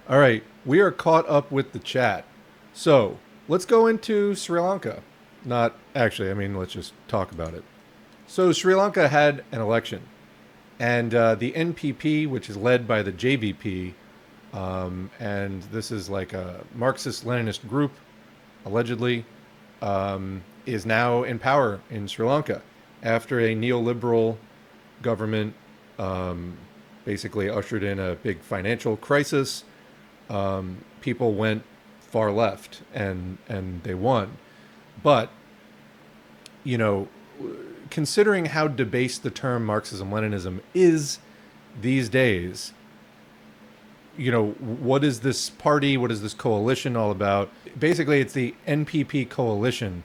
All right, we are caught up with the chat. So let's go into Sri Lanka. Not actually, I mean, let's just talk about it. So Sri Lanka had an election, and the NPP, which is led by the JVP, and this is like a Marxist-Leninist group, allegedly, is now in power in Sri Lanka after a neoliberal government basically ushered in a big financial crisis. People went far left and they won. But, you know, considering how debased the term Marxism-Leninism is these days, you know, what is this party? What is this coalition all about? Basically, it's the NPP coalition,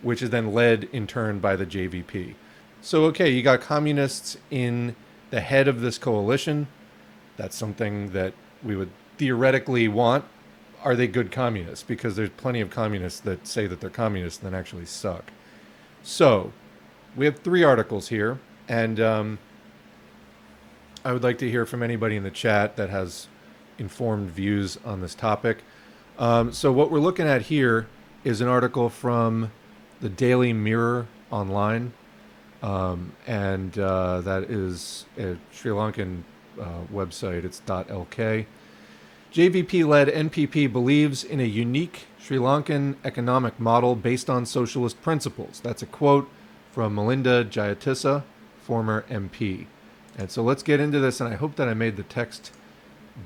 which is then led in turn by the JVP. So, okay, you got communists in the head of this coalition. That's something that we would theoretically want. Are they good communists? Because there's plenty of communists that say that they're communists and then actually suck. So, we have 3 articles here, and I would like to hear from anybody in the chat that has informed views on this topic. So what we're looking at here is an article from the Daily Mirror online, and that is a Sri Lankan website. It's .lk. JVP-led NPP believes in a unique Sri Lankan economic model based on socialist principles. That's a quote from Nalinda Jayatissa, former MP. And so let's get into this, and I hope that I made the text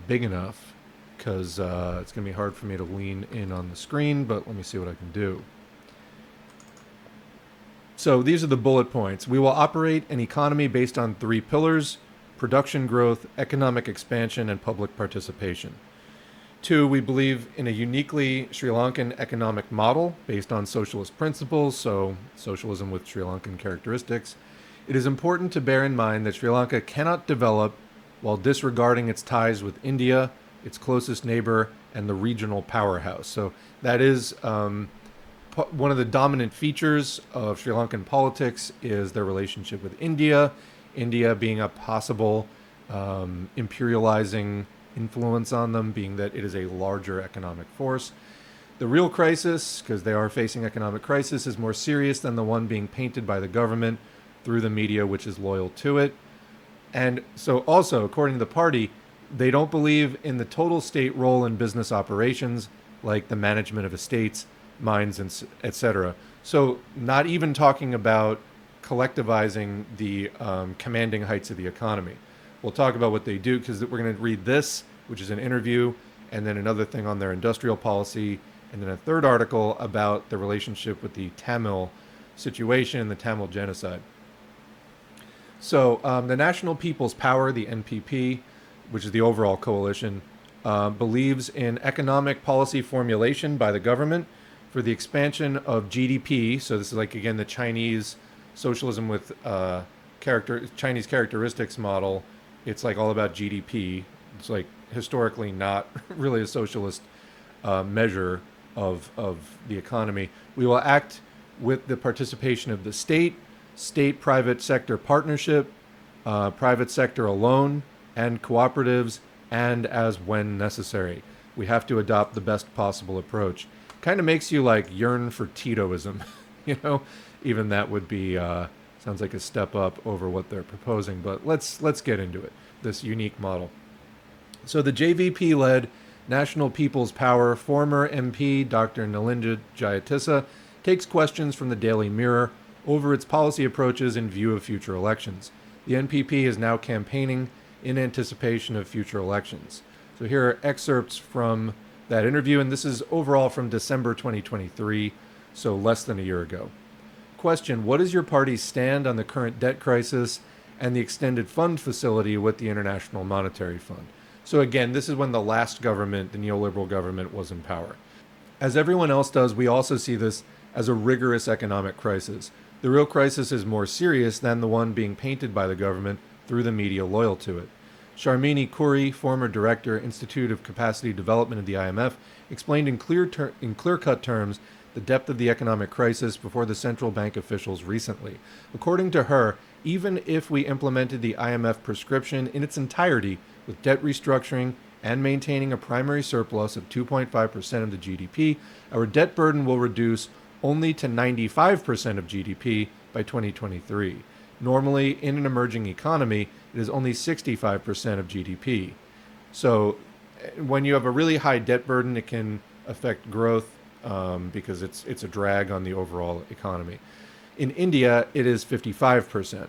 big enough, because it's going to be hard for me to lean in on the screen, but let me see what I can do. So these are the bullet points. We will operate an economy based on 3 pillars: production growth, economic expansion, and public participation. 2, we believe in a uniquely Sri Lankan economic model based on socialist principles, so socialism with Sri Lankan characteristics. It is important to bear in mind that Sri Lanka cannot develop while disregarding its ties with India, its closest neighbor, and the regional powerhouse. So that is one of the dominant features of Sri Lankan politics is their relationship with India, India being a possible imperializing influence on them, being that it is a larger economic force. The real crisis, because they are facing economic crisis, is more serious than the one being painted by the government through the media, which is loyal to it. And so also, according to the party, they don't believe in the total state role in business operations, like the management of estates, mines, and etc. So not even talking about collectivizing the commanding heights of the economy. We'll talk about what they do, because we're going to read this, which is an interview, and then another thing on their industrial policy, and then a third article about the relationship with the Tamil situation and the Tamil genocide. So the National People's Power, the NPP, which is the overall coalition, believes in economic policy formulation by the government for the expansion of GDP. So this is like, again, the Chinese socialism with Chinese characteristics model. It's like all about GDP. It's like historically not really a socialist measure of the economy. We will act with the participation of the state-private sector partnership, private sector alone, and cooperatives, and as when necessary. We have to adopt the best possible approach. Kind of makes you like yearn for Titoism, you know? Even that would be, sounds like a step up over what they're proposing, but let's get into it, this unique model. So the JVP-led National People's Power former MP, Dr. Nalinda Jayatissa, takes questions from the Daily Mirror over its policy approaches in view of future elections. The NPP is now campaigning in anticipation of future elections. So here are excerpts from that interview, and this is overall from December 2023, so less than a year ago. Question: what is your party's stand on the current debt crisis and the extended fund facility with the International Monetary Fund? So again, this is when the last government, the neoliberal government, was in power. As everyone else does, we also see this as a rigorous economic crisis. The real crisis is more serious than the one being painted by the government through the media loyal to it. Sharmini Khoury, former director, Institute of Capacity Development of the IMF, explained in clear-cut terms the depth of the economic crisis before the central bank officials recently. According to her, even if we implemented the IMF prescription in its entirety with debt restructuring and maintaining a primary surplus of 2.5% of the GDP, our debt burden will reduce only to 95% of GDP by 2023. Normally, in an emerging economy, it is only 65% of GDP. So when you have a really high debt burden, it can affect growth because it's a drag on the overall economy. In India, it is 55%.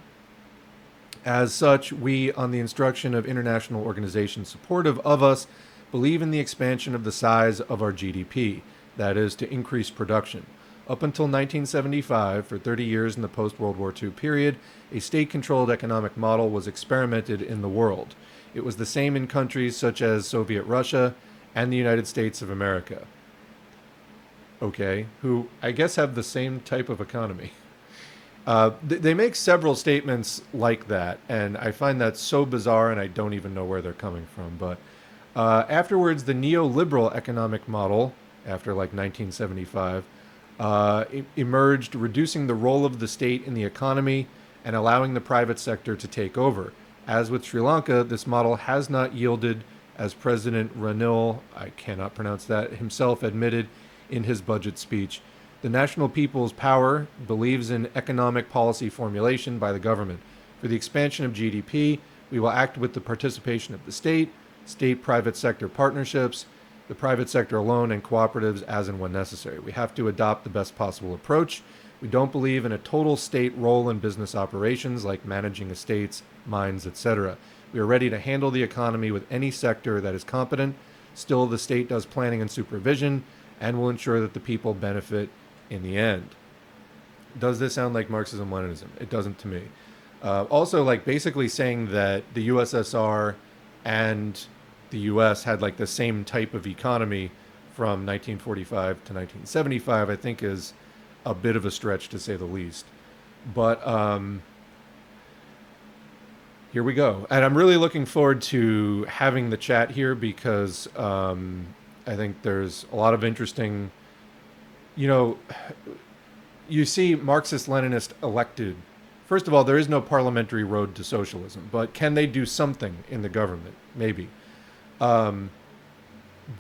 As such, we, on the instruction of international organizations supportive of us, believe in the expansion of the size of our GDP, that is, to increase production. Up until 1975, for 30 years in the post-World War II period, a state-controlled economic model was experimented in the world. It was the same in countries such as Soviet Russia and the United States of America. Okay, who I guess have the same type of economy. They make several statements like that, and I find that so bizarre, and I don't even know where they're coming from. But afterwards, the neoliberal economic model, after like 1975, emerged, reducing the role of the state in the economy and allowing the private sector to take over. As with Sri Lanka, this model has not yielded, as President Ranil, I cannot pronounce that, himself admitted in his budget speech. The National People's Power believes in economic policy formulation by the government. For the expansion of GDP, we will act with the participation of the state-private sector partnerships, the private sector alone, and cooperatives as and when necessary. We have to adopt the best possible approach. We don't believe in a total state role in business operations like managing estates, mines, etc. We are ready to handle the economy with any sector that is competent. Still, the state does planning and supervision and will ensure that the people benefit in the end. Does this sound like Marxism-Leninism? It doesn't to me. Also, like basically saying that the USSR and the US had like the same type of economy from 1945 to 1975, I think is a bit of a stretch to say the least. But here we go. And I'm really looking forward to having the chat here because I think there's a lot of interesting, you see Marxist-Leninist elected. First of all, there is no parliamentary road to socialism, but can they do something in the government? Maybe. But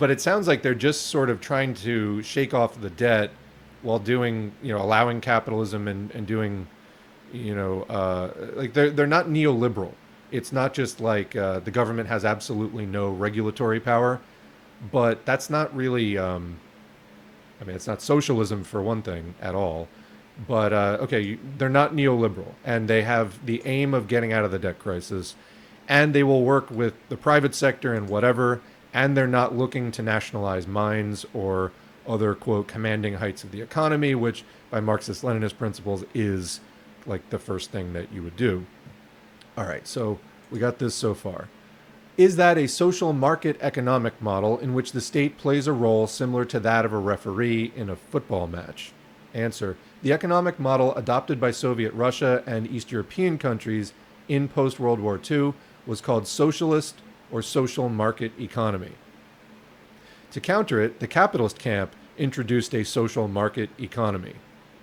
it sounds like they're just sort of trying to shake off the debt while doing, allowing capitalism and doing, like they're not neoliberal. It's not just like the government has absolutely no regulatory power, but that's not really, it's not socialism for one thing at all. But, they're not neoliberal, and they have the aim of getting out of the debt crisis, and they will work with the private sector and whatever, and they're not looking to nationalize mines or other, quote, commanding heights of the economy, which by Marxist-Leninist principles is like the first thing that you would do. All right, so we got this so far. Is that a social market economic model in which the state plays a role similar to that of a referee in a football match? Answer. The economic model adopted by Soviet Russia and East European countries in post-World War II was called socialist or social market economy. To counter it, the capitalist camp introduced a social market economy.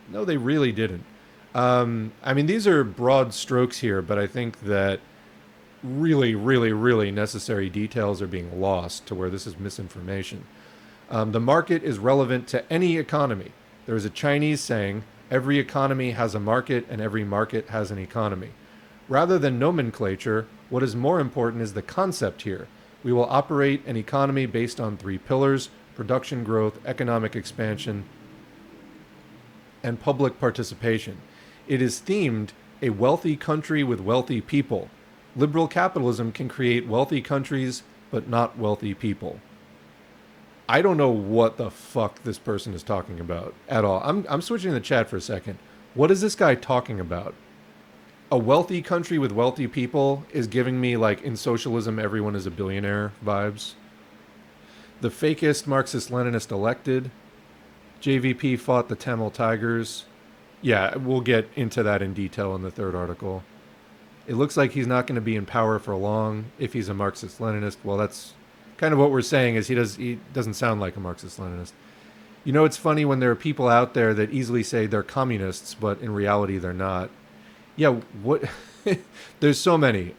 No, they really didn't. These are broad strokes here, but I think that really, really, really necessary details are being lost to where this is misinformation. The market is relevant to any economy. There is a Chinese saying, every economy has a market and every market has an economy. Rather than nomenclature, what is more important is the concept here. We will operate an economy based on three pillars: production growth, economic expansion, and public participation. It is themed a wealthy country with wealthy people. Liberal capitalism can create wealthy countries, but not wealthy people. I don't know what the fuck this person is talking about at all. I'm switching the chat for a second. What is this guy talking about? A wealthy country with wealthy people is giving me, like, in socialism, everyone is a billionaire vibes. The fakest Marxist-Leninist elected. JVP fought the Tamil Tigers. Yeah, we'll get into that in detail in the third article. It looks like he's not going to be in power for long if he's a Marxist-Leninist. Well, that's kind of what we're saying, is he doesn't sound like a Marxist-Leninist. It's funny when there are people out there that easily say they're communists, but in reality they're not. Yeah, what? There's so many.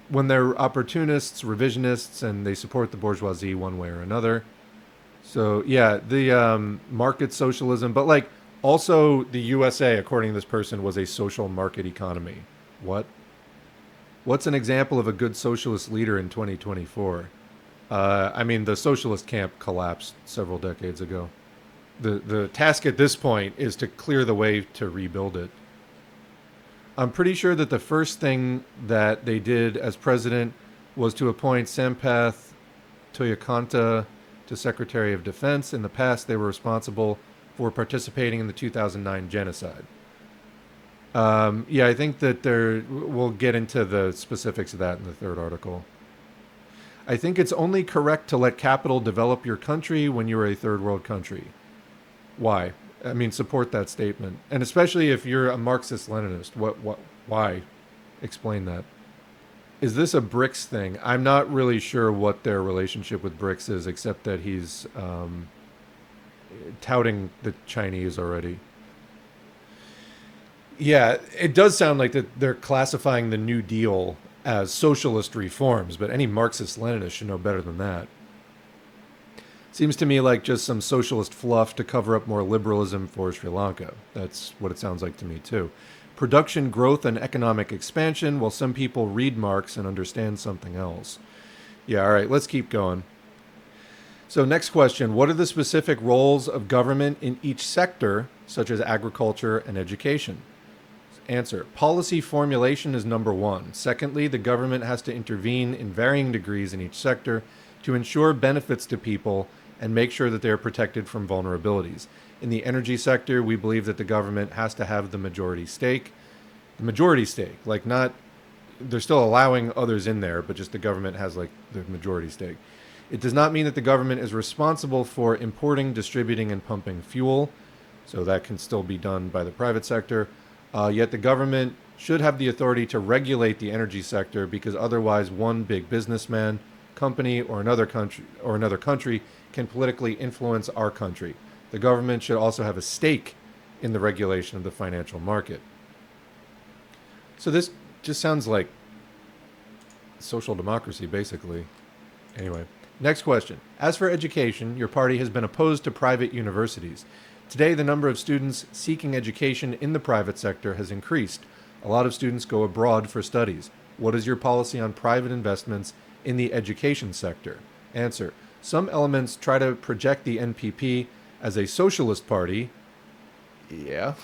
when they're opportunists, revisionists, and they support the bourgeoisie one way or another. So yeah, the market socialism, but like also the USA, according to this person, was a social market economy. What? What's an example of a good socialist leader in 2024? I mean, the socialist camp collapsed several decades ago. The task at this point is to clear the way to rebuild it. I'm pretty sure that the first thing that they did as president was to appoint Sampath Toyakanta to Secretary of Defense. In the past, they were responsible for participating in the 2009 genocide. Yeah, I think that we'll get into the specifics of that in the third article. I think it's only correct to let capital develop your country when you're a third world country. Why? I mean, support that statement. And especially if you're a Marxist-Leninist. Why? Explain that. Is this a BRICS thing? I'm not really sure what their relationship with BRICS is, except that he's touting the Chinese already. Yeah, it does sound like that they're classifying the New Deal as socialist reforms, but any Marxist-Leninist should know better than that. Seems to me like just some socialist fluff to cover up more liberalism for Sri Lanka. That's what it sounds like to me, too. Production growth and economic expansion, while some people read Marx and understand something else. Yeah, all right, let's keep going. So next question, what are the specific roles of government in each sector, such as agriculture and education? Answer, policy formulation is number one. Secondly, the government has to intervene in varying degrees in each sector to ensure benefits to people and make sure that they are protected from vulnerabilities. In the energy sector, we believe that the government has to have the majority stake. The majority stake, like not, they're still allowing others in there, but just the government has like the majority stake. It does not mean that the government is responsible for importing, distributing, and pumping fuel. So that can still be done by the private sector. Yet the government should have the authority to regulate the energy sector because otherwise one big businessman, company, or another country can politically influence our country. The government should also have a stake in the regulation of the financial market. So this just sounds like social democracy, basically. Anyway, next question. As for education, your party has been opposed to private universities. Today, the number of students seeking education in the private sector has increased. A lot of students go abroad for studies. What is your policy on private investments in the education sector? Answer. Some elements try to project the NPP as a socialist party. Yeah.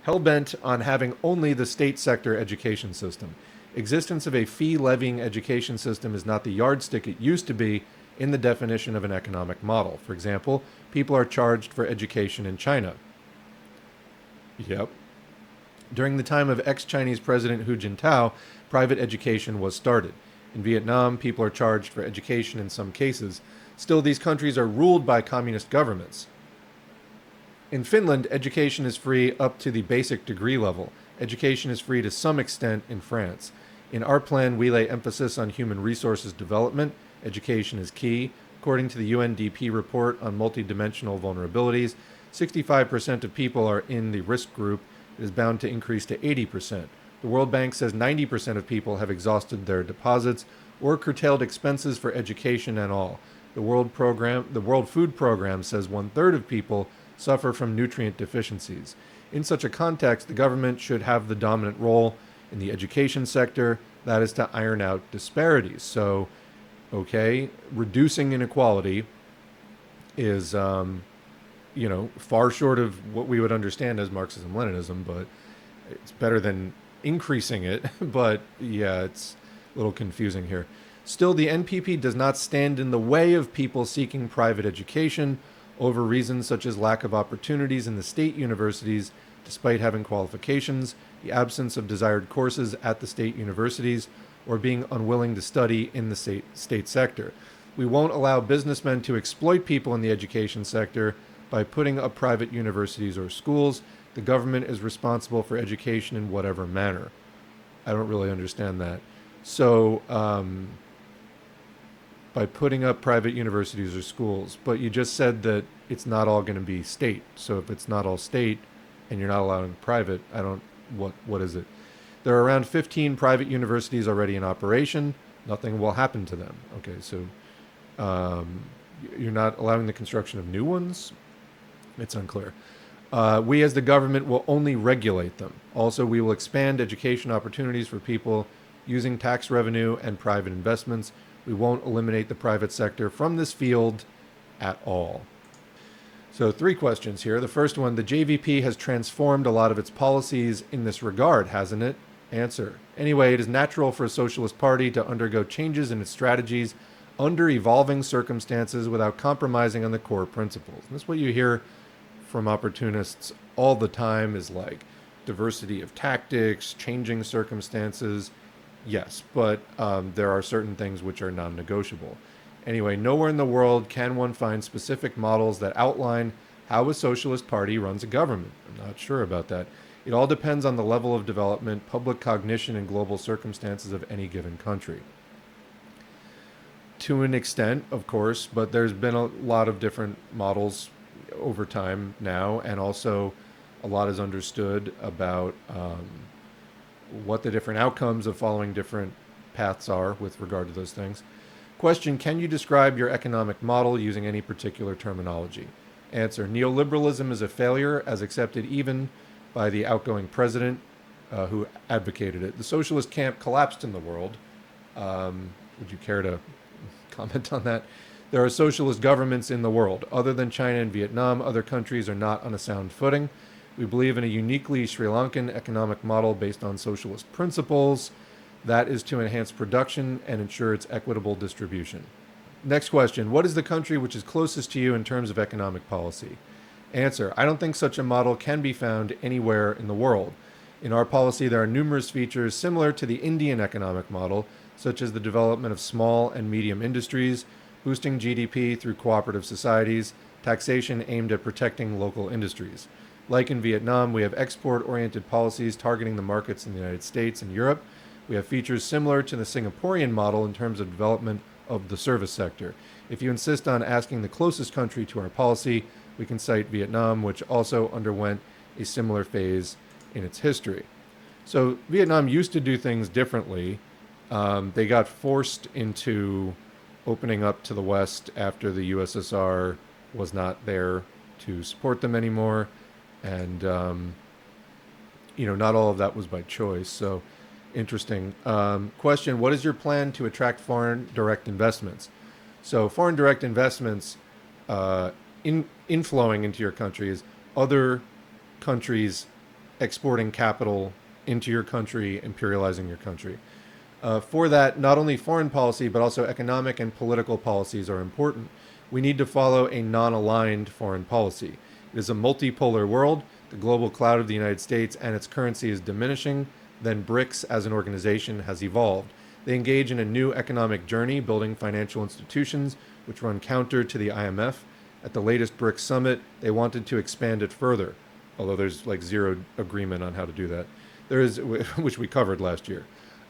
Hell-bent on having only the state sector education system. Existence of a fee-levying education system is not the yardstick it used to be in the definition of an economic model. For example, people are charged for education in China. Yep. During the time of ex-Chinese President Hu Jintao, private education was started. In Vietnam, people are charged for education in some cases. Still, these countries are ruled by communist governments. In Finland, education is free up to the basic degree level. Education is free to some extent in France. In our plan, we lay emphasis on human resources development. Education is key. According to the UNDP report on multidimensional vulnerabilities, 65% of people are in the risk group. It is bound to increase to 80%. The World Bank says 90% of people have exhausted their deposits or curtailed expenses for education and all. The World Food Program says 1/3 of people suffer from nutrient deficiencies. In such a context, the government should have the dominant role in the education sector, that is to iron out disparities. So, okay, reducing inequality is, far short of what we would understand as Marxism-Leninism, but it's better than increasing it. But yeah, it's a little confusing here. Still, the NPP does not stand in the way of people seeking private education over reasons such as lack of opportunities in the state universities, despite having qualifications, the absence of desired courses at the state universities, or being unwilling to study in the state sector. We won't allow businessmen to exploit people in the education sector by putting up private universities or schools. The government is responsible for education in whatever manner. I don't really understand that. So, by putting up private universities or schools, but you just said that it's not all going to be state. So if it's not all state and you're not allowing private, what is it? There are around 15 private universities already in operation. Nothing will happen to them. Okay, so you're not allowing the construction of new ones? It's unclear. We as the government will only regulate them. Also, we will expand education opportunities for people using tax revenue and private investments. We won't eliminate the private sector from this field at all. So 3 questions here. The first one, the JVP has transformed a lot of its policies in this regard, hasn't it? Answer. Anyway, it is natural for a socialist party to undergo changes in its strategies under evolving circumstances without compromising on the core principles. And this is what you hear from opportunists all the time, is like diversity of tactics, changing circumstances. Yes, but there are certain things which are non-negotiable. Anyway, nowhere in the world can one find specific models that outline how a socialist party runs a government. I'm not sure about that. It all depends on the level of development, public cognition, and global circumstances of any given country. To an extent, of course, but there's been a lot of different models over time now, and also a lot is understood about what the different outcomes of following different paths are with regard to those things. Question, can you describe your economic model using any particular terminology? Answer, neoliberalism is a failure as accepted even by the outgoing president who advocated it. The socialist camp collapsed in the world. Would you care to comment on that? There are socialist governments in the world. Other than China and Vietnam, other countries are not on a sound footing. We believe in a uniquely Sri Lankan economic model based on socialist principles. That is to enhance production and ensure its equitable distribution. Next question. What is the country which is closest to you in terms of economic policy? Answer. I don't think such a model can be found anywhere in the world. In our policy, there are numerous features similar to the Indian economic model, such as the development of small and medium industries, boosting GDP through cooperative societies, taxation aimed at protecting local industries. Like in Vietnam, we have export-oriented policies targeting the markets in the United States and Europe. We have features similar to the Singaporean model in terms of development of the service sector. If you insist on asking the closest country to our policy, we can cite Vietnam, which also underwent a similar phase in its history. So Vietnam used to do things differently. They got forced into opening up to the West after the USSR was not there to support them anymore. And, not all of that was by choice. So interesting. Question, what is your plan to attract foreign direct investments? So foreign direct investments inflowing into your country is other countries exporting capital into your country, imperializing your country. For that, not only foreign policy, but also economic and political policies are important. We need to follow a non-aligned foreign policy. It is a multipolar world. The global cloud of the United States and its currency is diminishing. Then BRICS as an organization has evolved. They engage in a new economic journey, building financial institutions which run counter to the IMF. At the latest BRICS summit, they wanted to expand it further, although there's like zero agreement on how to do that. There is, which we covered last year.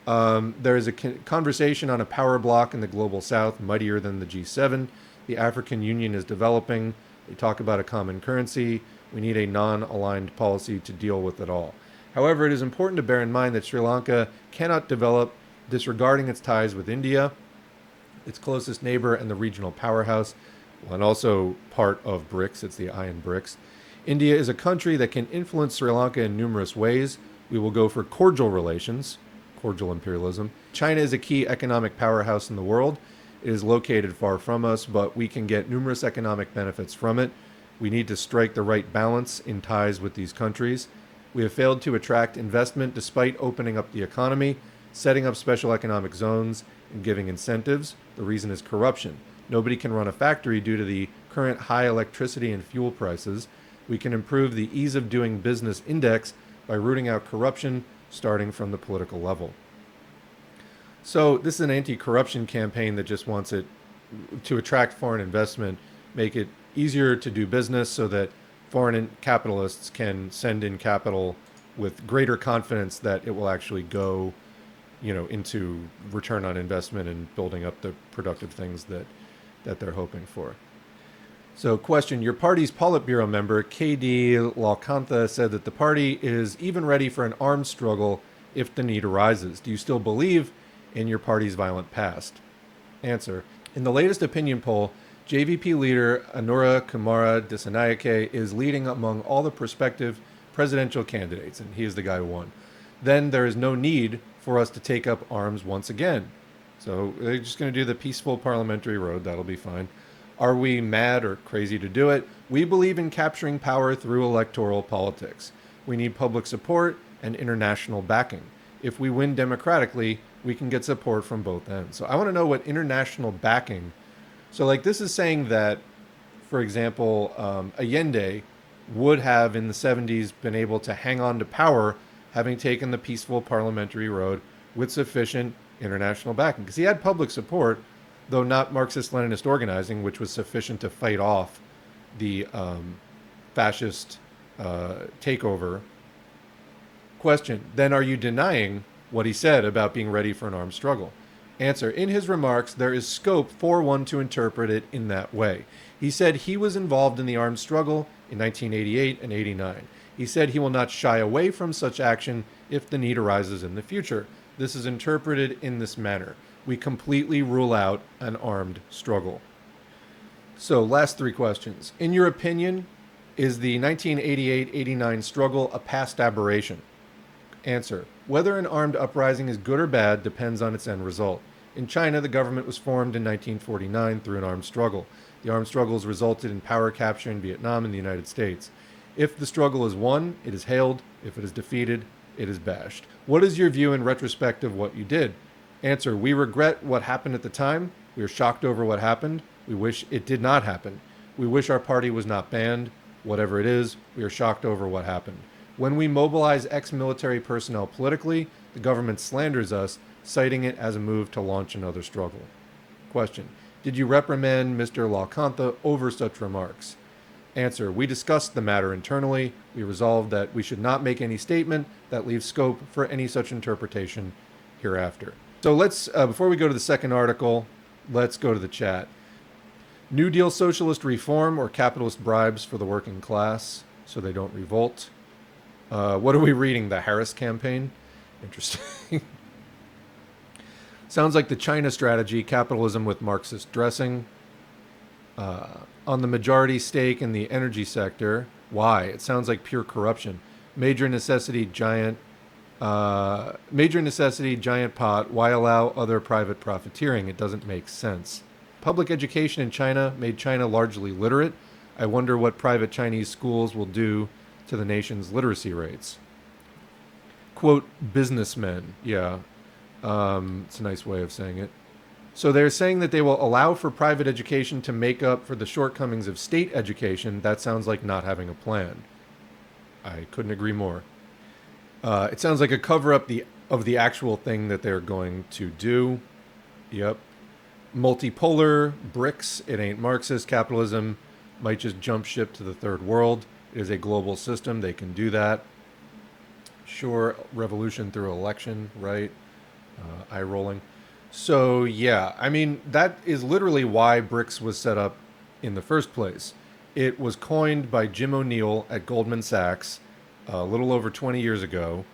There is a conversation on a power bloc in the global south, mightier than the G7. The African Union is developing. They talk about a common currency. We need a non-aligned policy to deal with it all. However, it is important to bear in mind that Sri Lanka cannot develop disregarding its ties with India, its closest neighbor and the regional powerhouse, and also part of BRICS. It's the I in BRICS. India is a country that can influence Sri Lanka in numerous ways. We will go for cordial relations, cordial imperialism. China is a key economic powerhouse in the world. It is located far from us, but we can get numerous economic benefits from it. We need to strike the right balance in ties with these countries. We have failed to attract investment despite opening up the economy, setting up special economic zones, and giving incentives. The reason is corruption. Nobody can run a factory due to the current high electricity and fuel prices. We can improve the ease of doing business index by rooting out corruption, starting from the political level. So this is an anti-corruption campaign that just wants it to attract foreign investment, make it easier to do business so that foreign capitalists can send in capital with greater confidence that it will actually go, into return on investment and building up the productive things that they're hoping for. So question, your party's Politburo member, KD Lalkantha, said that the party is even ready for an armed struggle if the need arises? Do you still believe in your party's violent past? Answer. In the latest opinion poll, JVP leader Anura Kumara Dissanakaye is leading among all the prospective presidential candidates, and he is the guy who won. Then there is no need for us to take up arms once again. So they're just going to do the peaceful parliamentary road. That'll be fine. Are we mad or crazy to do it? We believe in capturing power through electoral politics. We need public support and international backing. If we win democratically, we can get support from both ends. So I want to know what international backing. So like this is saying that, for example, Allende would have in the 70s been able to hang on to power having taken the peaceful parliamentary road with sufficient international backing. Because he had public support, though not Marxist-Leninist organizing, which was sufficient to fight off the fascist takeover. Question, then are you denying what he said about being ready for an armed struggle? Answer, in his remarks, there is scope for one to interpret it in that way. He said he was involved in the armed struggle in 1988 and 89. He said he will not shy away from such action if the need arises in the future. This is interpreted in this manner. We completely rule out an armed struggle. So, last three questions. In your opinion, is the 1988-89 struggle a past aberration? Answer, whether an armed uprising is good or bad depends on its end result. In China, the government was formed in 1949 through an armed struggle. The armed struggles resulted in power capture in Vietnam and the United States. If the struggle is won, it is hailed. If it is defeated, it is bashed. What is your view in retrospect of what you did? Answer, we regret what happened at the time. We are shocked over what happened. We wish it did not happen. We wish our party was not banned. Whatever it is, we are shocked over what happened. When we mobilize ex-military personnel politically, the government slanders us, citing it as a move to launch another struggle. Question, did you reprimand Mr. Lalkantha over such remarks? Answer, we discussed the matter internally. We resolved that we should not make any statement that leaves scope for any such interpretation hereafter. So let's, before we go to the second article, let's go to the chat. New Deal socialist reform or capitalist bribes for the working class so they don't revolt. What are we reading? The Harris campaign? Interesting. Sounds like the China strategy, capitalism with Marxist dressing. On the majority stake in the energy sector. Why? It sounds like pure corruption. Major necessity, giant pot. Why allow other private profiteering? It doesn't make sense. Public education in China made China largely literate. I wonder what private Chinese schools will do to the nation's literacy rates. Quote, businessmen. Yeah, it's a nice way of saying it. So they're saying that they will allow for private education to make up for the shortcomings of state education. That sounds like not having a plan. I couldn't agree more. It sounds like a cover-up of the actual thing that they're going to do. Yep. Multipolar, BRICS, it ain't Marxist. Capitalism might just jump ship to the third world. It is a global system. They can do that. Sure, revolution through election, right? Eye rolling. So, yeah, I mean, that is literally why BRICS was set up in the first place. It was coined by Jim O'Neill at Goldman Sachs a little over 20 years ago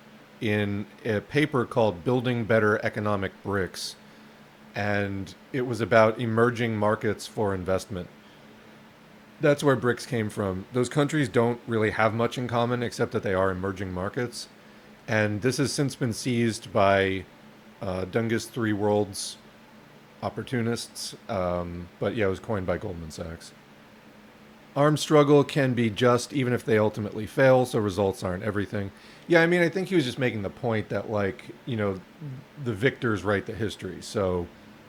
in a paper called Building Better Economic BRICS. And it was about emerging markets for investment. That's where BRICS came from. Those countries don't really have much in common except that they are emerging markets. And this has since been seized by Dungus Three Worlds opportunists. But yeah, it was coined by Goldman Sachs. Armed struggle can be just even if they ultimately fail, so results aren't everything. Yeah, I mean, I think he was just making the point that, like, you know, the victors write the history. So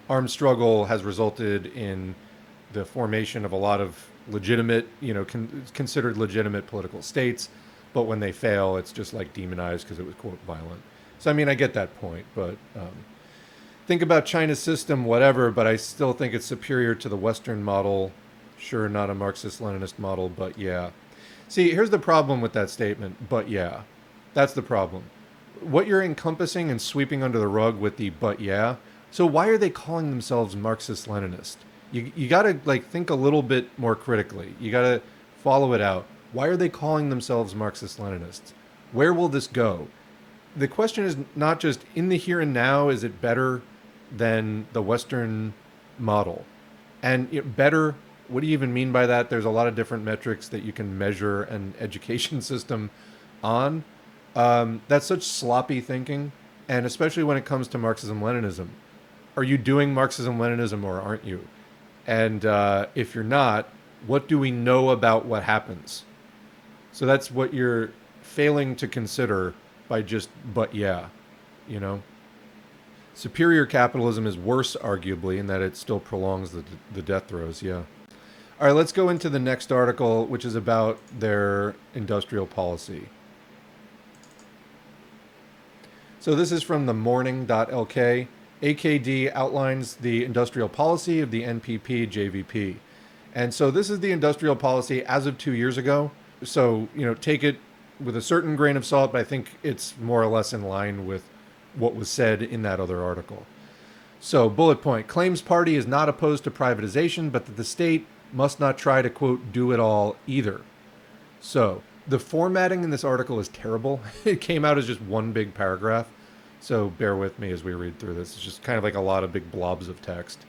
armed struggle has resulted in the formation of a lot of legitimate, you know, considered legitimate political states. But when they fail, it's just like demonized because it was, quote, violent. So, I mean, I get that point. But think about China's system, whatever, but I still think it's superior to the Western model. Sure, not a Marxist-Leninist model, but yeah. See, here's the problem with that statement, but yeah. That's the problem. What you're encompassing and sweeping under the rug with the but yeah. So why are they calling themselves Marxist-Leninist? You got to, like, think a little bit more critically. You got to follow it out. Why are they calling themselves Marxist-Leninists? Where will this go? the question is not just in the here and now, is it better than the Western model? And better, what do you even mean by that? There's a lot of different metrics that you can measure an education system on. That's such sloppy thinking, and especially when it comes to Marxism-Leninism. Are you doing Marxism-Leninism or aren't you? And if you're not, what do we know about what happens? So that's what you're failing to consider by just, but yeah, you know? Superior capitalism is worse, arguably, in that it still prolongs the death throes, yeah. All right, let's go into the next article, which is about their industrial policy. So this is from the morning.lk. AKD outlines the industrial policy of the NPP JVP. And so this is the industrial policy as of 2 years ago. So, take it with a certain grain of salt, but I think it's more or less in line with what was said in that other article. So, bullet point, claims party is not opposed to privatization, but that the state must not try to, quote, do it all either. So, the formatting in this article is terrible. It came out as just one big paragraph. So bear with me as we read through this. It's just kind of like a lot of big blobs of text.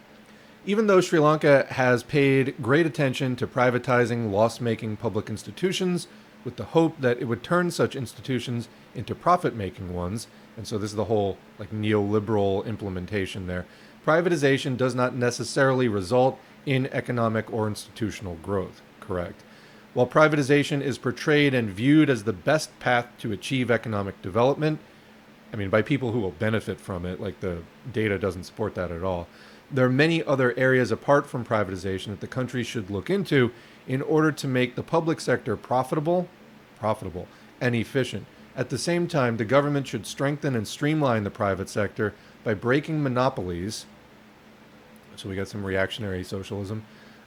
Even though Sri Lanka has paid great attention to privatizing loss-making public institutions with the hope that it would turn such institutions into profit-making ones, and so this is the whole neoliberal implementation there, privatization does not necessarily result in economic or institutional growth, correct? While privatization is portrayed and viewed as the best path to achieve economic development, by people who will benefit from it, the data doesn't support that at all. There are many other areas apart from privatization that the country should look into in order to make the public sector profitable, and efficient. At the same time, the government should strengthen and streamline the private sector by breaking monopolies. So we got some reactionary socialism,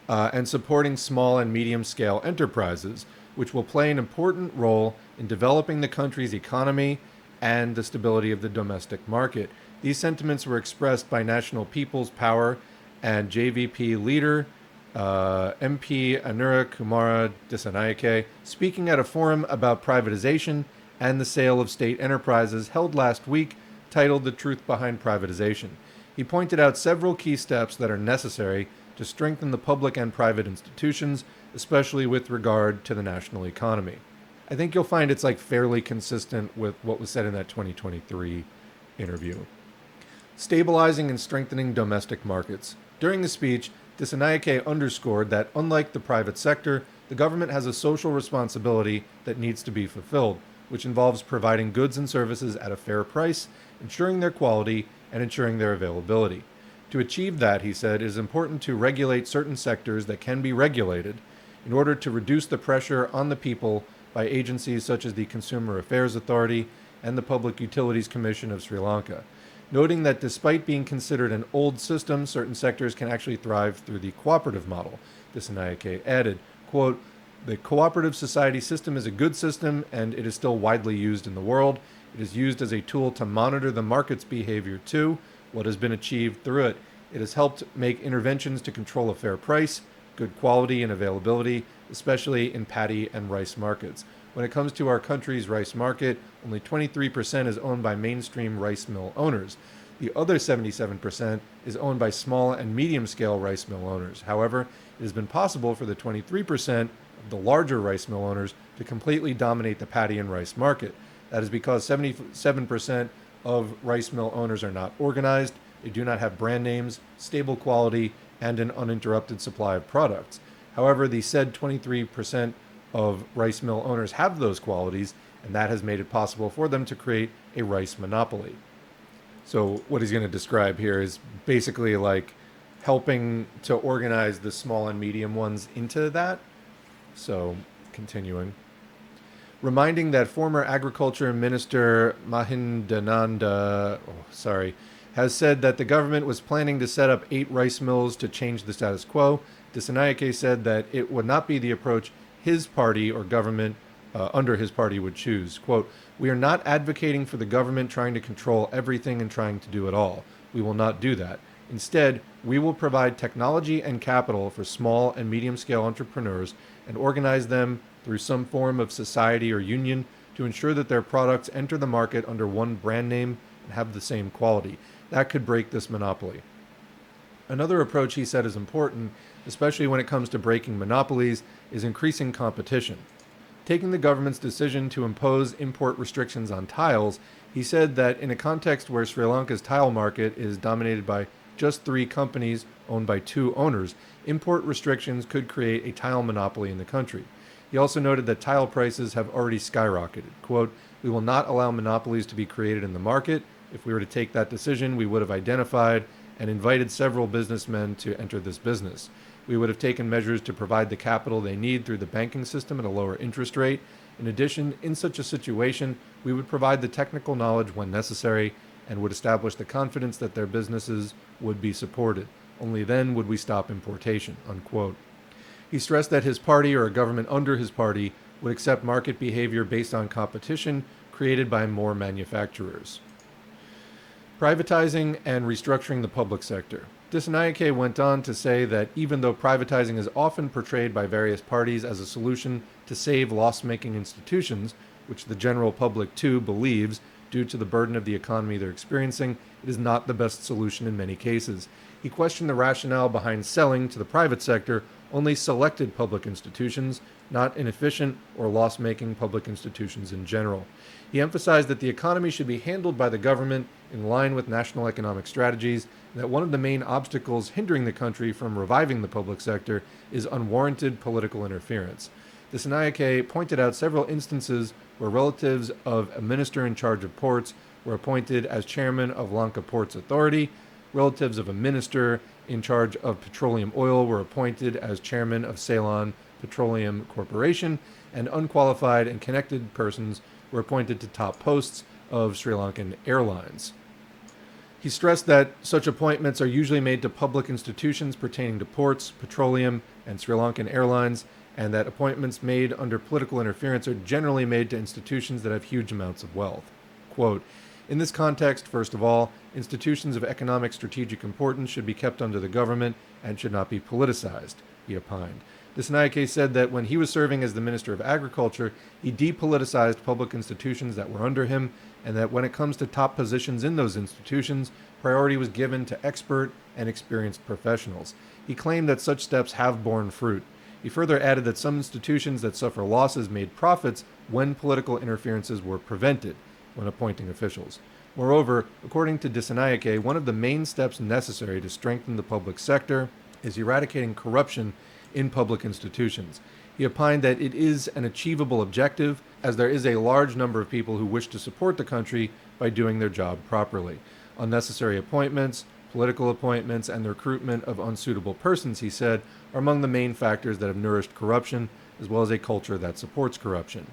and supporting small and medium-scale enterprises, which will play an important role in developing the country's economy and the stability of the domestic market. These sentiments were expressed by National People's Power and JVP leader MP Anura Kumara Dissanakaye, speaking at a forum about privatization and the sale of state enterprises held last week, titled The Truth Behind Privatization. He pointed out several key steps that are necessary to strengthen the public and private institutions, especially with regard to the national economy. I think you'll find it's fairly consistent with what was said in that 2023 interview. Stabilizing and strengthening domestic markets. During the speech, Dissanakaye underscored that unlike the private sector, the government has a social responsibility that needs to be fulfilled, which involves providing goods and services at a fair price, ensuring their quality, and ensuring their availability. To achieve that, he said, it is important to regulate certain sectors that can be regulated in order to reduce the pressure on the people by agencies such as the Consumer Affairs Authority and the Public Utilities Commission of Sri Lanka, noting that despite being considered an old system, certain sectors can actually thrive through the cooperative model. Dissanakaye added, quote, the cooperative society system is a good system and it is still widely used in the world. It is used as a tool to monitor the market's behavior too, what has been achieved through it. It has helped make interventions to control a fair price, good quality and availability, especially in paddy and rice markets. When it comes to our country's rice market, only 23% is owned by mainstream rice mill owners. The other 77% is owned by small and medium-scale rice mill owners. However, it has been possible for the 23% of the larger rice mill owners to completely dominate the paddy and rice market. That is because 77% of rice mill owners are not organized, they do not have brand names, stable quality, and an uninterrupted supply of products. However, the said 23% of rice mill owners have those qualities, and that has made it possible for them to create a rice monopoly. So what he's going to describe here is basically helping to organize the small and medium ones into that. So continuing. Reminding that former Agriculture Minister Mahindananda, has said that the government was planning to set up 8 rice mills to change the status quo. Dissanakaye said that it would not be the approach his party or government under his party would choose. Quote, we are not advocating for the government trying to control everything and trying to do it all. We will not do that. Instead, we will provide technology and capital for small and medium-scale entrepreneurs and organize them through some form of society or union to to ensure that their products enter the market under one brand name and have the same quality. That could break this monopoly. Another approach he said is important, especially when it comes to breaking monopolies, is increasing competition. Taking the government's decision to impose import restrictions on tiles, he said that in a context where Sri Lanka's tile market is dominated by just 3 companies owned by 2 owners, import restrictions could create a tile monopoly in the country. He also noted that tile prices have already skyrocketed. Quote, "We will not allow monopolies to be created in the market. If we were to take that decision, we would have identified and invited several businessmen to enter this business. We would have taken measures to provide the capital they need through the banking system at a lower interest rate. In addition, in such a situation, we would provide the technical knowledge when necessary and would establish the confidence that their businesses would be supported. Only then would we stop importation," unquote. He stressed that his party or a government under his party would accept market behavior based on competition created by more manufacturers. Privatizing and restructuring the public sector. Dissanakaye went on to say that even though privatizing is often portrayed by various parties as a solution to save loss-making institutions, which the general public too believes due to the burden of the economy they're experiencing, it is not the best solution in many cases. He questioned the rationale behind selling to the private sector only selected public institutions, not inefficient or loss-making public institutions in general. He emphasized that the economy should be handled by the government in line with national economic strategies, and that one of the main obstacles hindering the country from reviving the public sector is unwarranted political interference. Dissanakaye pointed out several instances where relatives of a minister in charge of ports were appointed as chairman of Lanka Ports Authority, relatives of a minister in charge of petroleum oil were appointed as chairman of Ceylon Petroleum Corporation, and unqualified and connected persons were appointed to top posts of Sri Lankan airlines. He stressed that such appointments are usually made to public institutions pertaining to ports, petroleum, and Sri Lankan airlines, and that appointments made under political interference are generally made to institutions that have huge amounts of wealth. Quote, "In this context, first of all, institutions of economic strategic importance should be kept under the government and should not be politicized," he opined. Dissanakaye said that when he was serving as the Minister of Agriculture, he depoliticized public institutions that were under him, and that when it comes to top positions in those institutions, priority was given to expert and experienced professionals. He claimed that such steps have borne fruit. He further added that some institutions that suffer losses made profits when political interferences were prevented when appointing officials. Moreover, according to Dissanakaye, one of the main steps necessary to strengthen the public sector is eradicating corruption in public institutions. He opined that it is an achievable objective, as there is a large number of people who wish to support the country by doing their job properly. Unnecessary appointments, political appointments, and the recruitment of unsuitable persons, he said, are among the main factors that have nourished corruption, as well as a culture that supports corruption.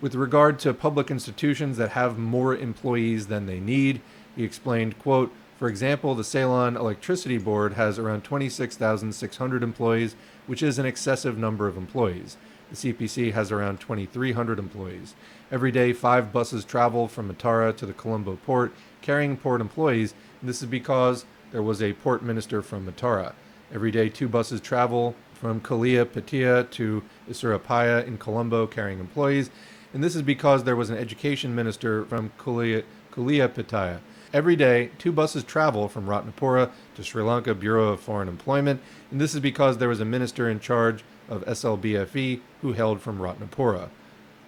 With regard to public institutions that have more employees than they need, he explained, quote, "For example, the Ceylon Electricity Board has around 26,600 employees, which is an excessive number of employees. The CPC has around 2,300 employees. Every day, 5 buses travel from Matara to the Colombo port, carrying port employees, and this is because there was a port minister from Matara. Every day, 2 buses travel from Kalia Patia to Isurapaya in Colombo, carrying employees, and this is because there was an education minister from Kalia Patia. Every day, 2 buses travel from Ratnapura to Sri Lanka Bureau of Foreign Employment, and this is because there was a minister in charge of SLBFE who hailed from Ratnapura.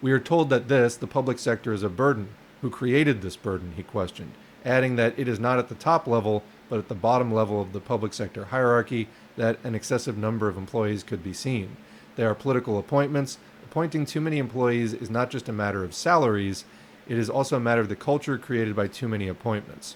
We are told that the public sector, is a burden. Who created this burden?" he questioned, adding that it is not at the top level, but at the bottom level of the public sector hierarchy that an excessive number of employees could be seen. They are political appointments. Appointing too many employees is not just a matter of salaries, it is also a matter of the culture created by too many appointments.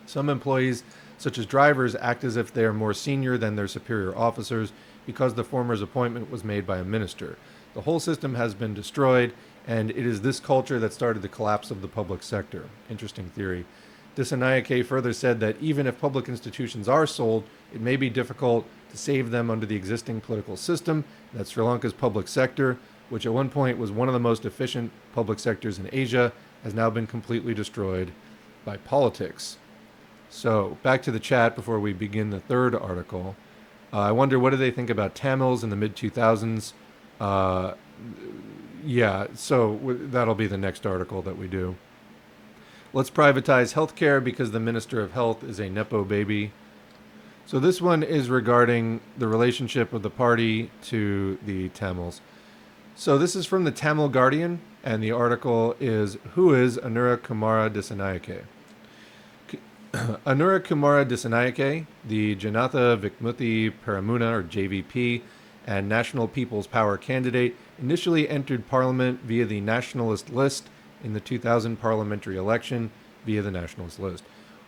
Some employees, such as drivers, act as if they are more senior than their superior officers because the former's appointment was made by a minister. The whole system has been destroyed, and it is this culture that started the collapse of the public sector. Interesting theory. Dissanakaye further said that even if public institutions are sold, it may be difficult to save them under the existing political system, that Sri Lanka's public sector, which at one point was one of the most efficient public sectors in Asia, has now been completely destroyed by politics. So, back to the chat before we begin the third article. I wonder, what do they think about Tamils in the mid-2000s? Yeah, so that'll be the next article that we do. Let's privatize healthcare because the Minister of Health is a Nepo baby. So this one is regarding the relationship of the party to the Tamils. So this is from the Tamil Guardian, and the article is Who is Anura Kumara Dissanakaye? Anura Kumara Dissanakaye, the Janatha Vikmuthi Peramuna, or JVP, and National People's Power candidate, initially entered parliament via the Nationalist list in the 2000 parliamentary election via the Nationalist list.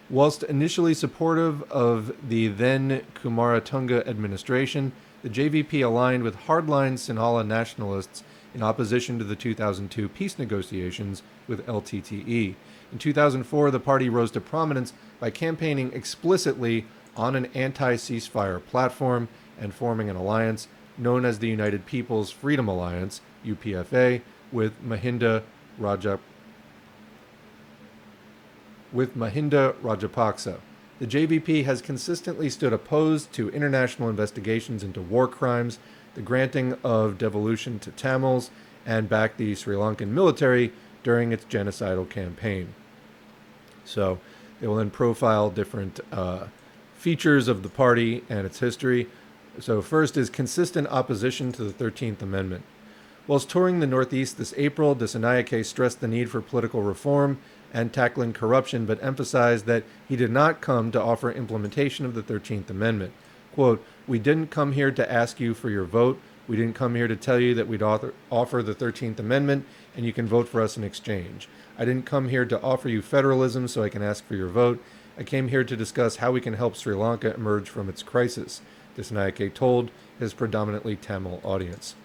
Whilst initially supportive of the then Kumaratunga administration, the JVP aligned with hardline Sinhala nationalists in opposition to the 2002 peace negotiations with LTTE. In 2004, the party rose to prominence by campaigning explicitly on an anti-ceasefire platform and forming an alliance known as the United People's Freedom Alliance, UPFA, with Mahinda Rajapaksa. The JVP has consistently stood opposed to international investigations into war crimes, the granting of devolution to Tamils, and backed the Sri Lankan military during its genocidal campaign. So they will then profile different features of the party and its history. So first is consistent opposition to the 13th Amendment. Whilst touring the Northeast this April, Dissanakaye stressed the need for political reform and tackling corruption, but emphasized that he did not come to offer implementation of the 13th Amendment. Quote, "We didn't come here to ask you for your vote. We didn't come here to tell you that we'd offer the 13th Amendment and you can vote for us in exchange. I didn't come here to offer you federalism so I can ask for your vote. I came here to discuss how we can help Sri Lanka emerge from its crisis," Dissanakaye told his predominantly Tamil audience.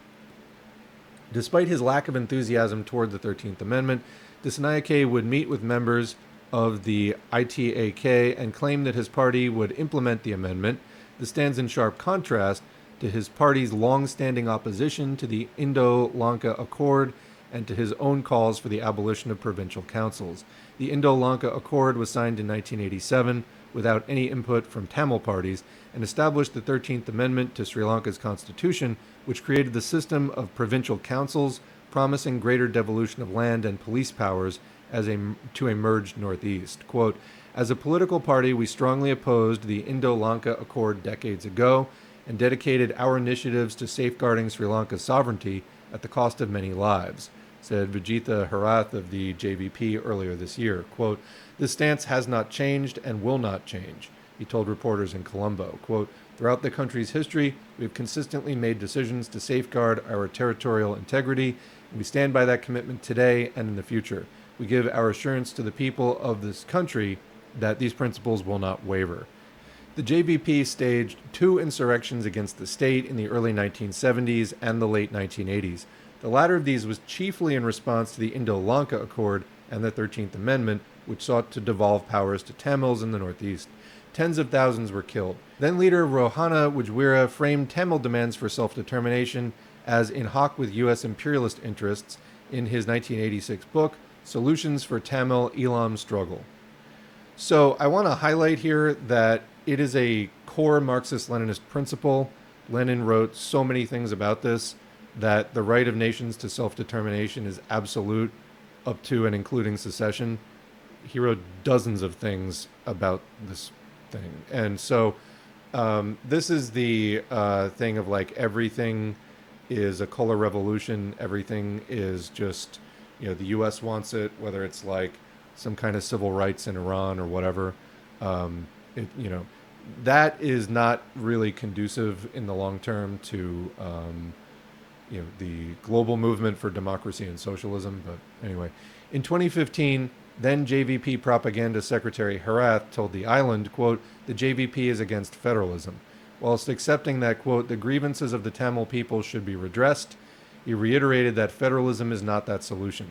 Despite his lack of enthusiasm toward the 13th Amendment, Dissanakaye would meet with members of the ITAK and claim that his party would implement the amendment. This stands in sharp contrast to his party's long-standing opposition to the Indo-Lanka Accord and to his own calls for the abolition of provincial councils. The Indo-Lanka Accord was signed in 1987 without any input from Tamil parties and established the 13th Amendment to Sri Lanka's constitution, which created the system of provincial councils, promising greater devolution of land and police powers to a merged Northeast. Quote, "As a political party, we strongly opposed the Indo-Lanka Accord decades ago and dedicated our initiatives to safeguarding Sri Lanka's sovereignty at the cost of many lives," said Vijitha Harath of the JVP earlier this year. Quote, "This stance has not changed and will not change," he told reporters in Colombo. Quote, "Throughout the country's history, we have consistently made decisions to safeguard our territorial integrity, and we stand by that commitment today and in the future. We give our assurance to the people of this country that these principles will not waver." The JVP staged 2 insurrections against the state in the early 1970s and the late 1980s. The latter of these was chiefly in response to the Indo-Lanka Accord and the 13th Amendment, which sought to devolve powers to Tamils in the Northeast. Tens of thousands were killed. Then leader Rohana Wajwira framed Tamil demands for self-determination as in hoc with U.S. imperialist interests in his 1986 book, Solutions for Tamil Elam Struggle. So I want to highlight here that it is a core Marxist-Leninist principle. Lenin wrote so many things about this, that the right of nations to self-determination is absolute up to and including secession. He wrote dozens of things about this thing. And so this is the thing of like everything is a color revolution. Everything is just, the U.S. wants it, whether it's like some kind of civil rights in Iran or whatever. That is not really conducive in the long term to the global movement for democracy and socialism. But anyway, in 2015, then JVP Propaganda Secretary Harath told The Island, quote, "The JVP is against federalism." Whilst accepting that, quote, "the grievances of the Tamil people should be redressed," he reiterated that federalism is not that solution.